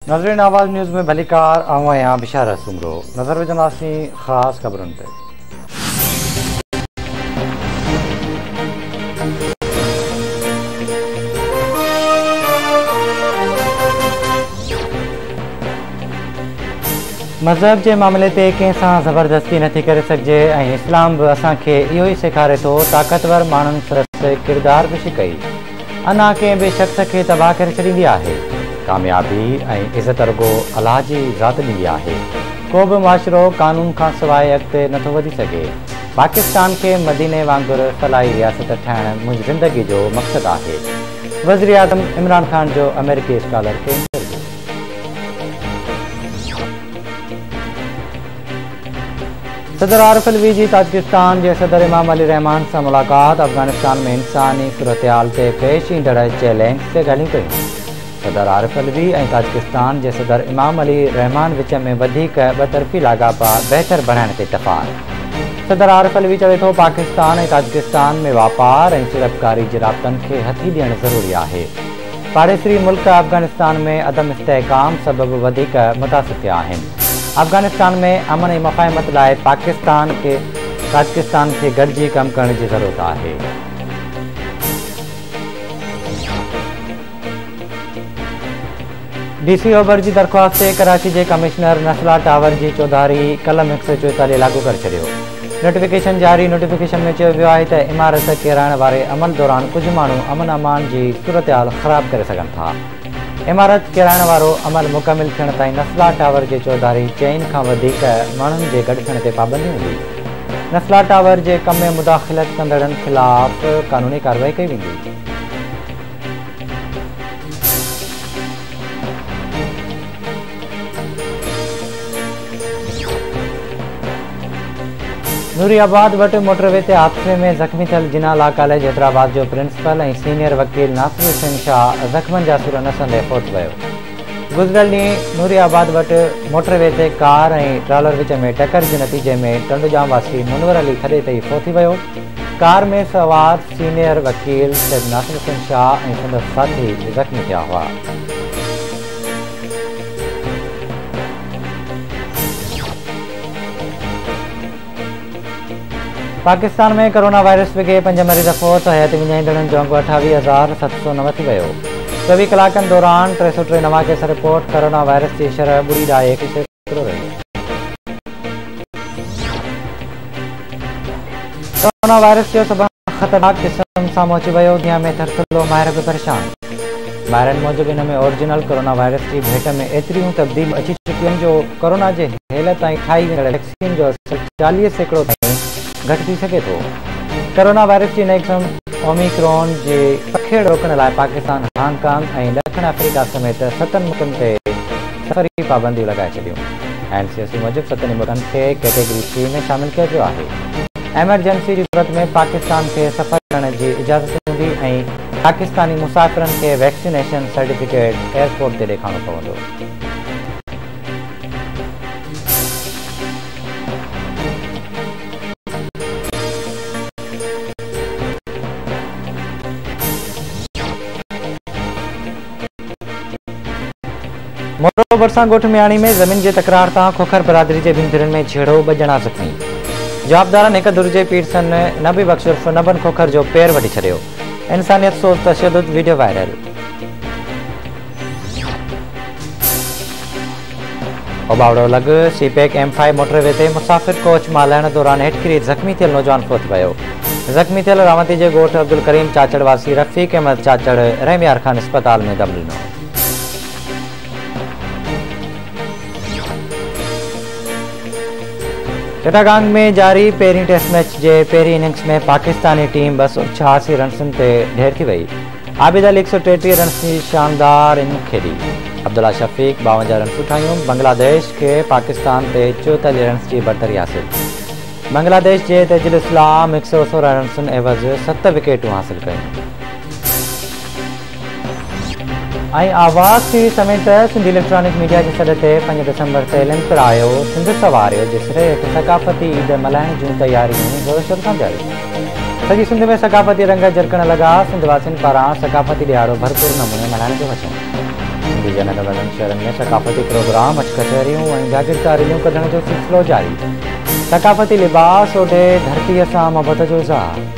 नजरीन आवाज़ न्यूज़ में भलीकार आवां बिशारत सुमरो नज़र विझंदासीं ख़ासि ख़बरुनि ते। मज़हब के मामले ते कंहिंसां ज़बरदस्ती नथी करे सघिजे ऐं इस्लाम भी असांखे इहो ई सेखारे थो। ताक़तवर माण्हुनि सरस किरदार पेशी कई अना कंहिं बि शख़्स खे तबाह करे छॾींदी आहे। कामयाबी ऐं इज़त रुगो अलाह जी ज़ात ॾींदी आहे। को बि मुआशिरो कानून खां सवाइ अॻिते नथो वधी सघे। पाकिस्तान खे मदीने वांगुरु फलाही रियासत ठाहिणु मुंहिंजी ज़िंदगी जो मक़सदु आहे। वज़ीर आज़म इमरान ख़ान जो अमेरिकी स्कॉलर खे इंटरव्यू। सदर आरिफ अलवी जी ताजिकिस्तान के सदर इमाम अली रहमान से मुलाकात। अफगानिस्तान में इंसानी सूरत हाल से पेश ईंदड़ चैलेंज से ॻाल्हियूं कयूं। सदर आरिफ अलवी और ताजिकिस्तान के सदर इमाम अली रहमान विच में ॿतरफ़ी लाॻापा बहितर बणाइण ते इतफ़ाक़। सदर आरिफ अलवी चवे थो पाकिस्तान और ताजिकिस्तान में वापार और सीड़पकारी जे राब्तनि खे हथी ॾियणु ज़रूरी आहे। पाड़ेसरी मुल्क अफगानिस्तान में अदम इस्तेहकाम सबब वधीक मुतासिर थिया आहिनि। अफगानिस्तान में अमन ऐं मफ़ाहिमत लाइ पाकिस्तान के ताजिकिस्तान के गॾिजी कम करण की ज़रूरत है। DC ओभर की दरख्वास्त से कराची के कमिश्नर नस्ला टावर की चौधारी कलम 144 लागू कर छॾियो। नोटिफिकेशन जारी। नोटिफिकेशन में चयो वियो आहे त इमारत किराइण वारे अमल दौरान कुछ माण्हू अमन अमान की सूरत हाल ख़राब करे सघनि था। इमारत किराइण वारो अमल मुकमिल थियण ताईं नस्ला टावर के चौधारी चइनि खां वधीक माण्हुनि जे गॾु थियण ते पाबंदी हूंदी। नस्ला टावर के कम में मुदाख़िलत कंदड़नि ख़िलाफ़ कानूनी कार्रवाई कई वेंदी। नूरियाबाद वट मोटरवे ते हादसे में ज़ख़्मी थियल जिना लॉ कॉलेज हैदराबाद जो प्रिंसिपल और सीनियर वकील नासिर हुसैन शाह ज़ख़्मनि जा सुर नसंदे फौत वियो। गुज़िरियल ॾींहुं नूरियाबाद वट मोटरवे ते कार और ट्रॉलर विच में टक्कर के नतीजे में टंडुजाम वासी मुनवर अली थॾे ते ई फौती वियो। कार में सवार सीनियर वकील सैद नासिर हुसैन शाह और संदसि साथी ज़ख़्मी थिया हुआ। पाकिस्तान में कोरोना वायरस के 5 मरीज़ फौत। हयात विञाईंदड़नि जो अंग 28,709 थी वियो। 24 कलाकनि दौरान 303 नवां केस रिपोर्ट। कोरोना वायरस की शरह 0.1% रही। कोरोना वायरस जो सब ख़तरनाक क़िस्म साम्हूं अची वियो। दुनिया में थरथलो माहिर भी परेशान। माहिरनि मूजिबि इन में ओरिजिनल कोरोना वायरस की भेट में एतिरियूं तब्दील अची चुकियूं आहिनि जो कोरोना के हेल ताईं खाई वेंदड़ वैक्सीन जो 40% ताईं घट थी सके तो। कोरोना वायरस की नई किस्म ओमिक्रॉन के पखेड़ रोकण लाइ पाकिस्तान, हांगकांग और ॾखण अफ्रीका समेत 7 मुल्कनि ते सफ़री पाबंदियूं लगाए छॾियूं। NCSC मूजिब 7 मुल्कनि खे कैटेगरी 3 में शामिल किया गयो आहे। एमरजेंसी की सूरत में पाकिस्तान के सफ़र करण की इजाज़त हूंदी और पाकिस्तानी मुसाफ़िरनि के वैक्सीनेशन सर्टिफिकेट एयरपोर्ट ते ॾेखारणो पवंदो। मोरो बरसा गोठ मियाणी में ज़मीन के तकरार तां खोखर बरादरी के भिंदरनि में छेड़ो 2 ॼणा ज़ख़्मी। जवाबदारन एक दुर्जे पीरसन नबी बख्श उर्फ नबन खोखर जो पैर वठी छॾियो। इंसानियत सोच तशद्दुद वीडियो वायरल। उबावड़ो लग सीपैक M5 मोटरवे ते मुसाफ़िर कोच मां लहण दौरान हेठि किरी ज़ख़्मी थियल नौजवान फौत वियो। ज़ख़्मी थियल रावती के ॻोठ अब्दुल करीम चाचड़ वासी रफ़ीक अहमद चाचड़ रहमियार खान अस्पताल में दम ॾिनो। चिटागांग में जारी पेरी टेस्ट मैच के पेरी इनिंग्स में पाकिस्तानी टीम 286 रन से ढेर थी वही। आबिद अली 133 रन की शानदार इनिंग खेली। अब्दुल्ला शफीक 52 रन उठायूं। बांग्लादेश के पाकिस्तान से 44 रन की बरतरी हासिल। बांग्लादेश के तेजुल इस्लाम 116 रन एवज़ 7 विकेटूं हासिल कयूं। आवाज़ टीवी समेत सिंधी इलेक्ट्रॉनिक मीडिया के सॾ ते 5 दिसंबर ते लिंक आयो सिंध सवारियो जिसरे सकाफ़ती ईद मल्हाइण जूं तैयारियूं ज़ोर शोर सां जारी। सॼी सिंध में सकाफ़ती रंग जरकण लगा। सिंध वासियुनि पारां सकाफ़ती ॾियारो भरपूर नमूने मल्हाइण जो वचन। विजयनगर शहर में सकाफती प्रोग्राम अच कचहरियों और जागीरदारियों कढण जो सिलसिलो जारी। सकाफती लिबास ओडे धरती सां मोहब्बत जो इज़हार।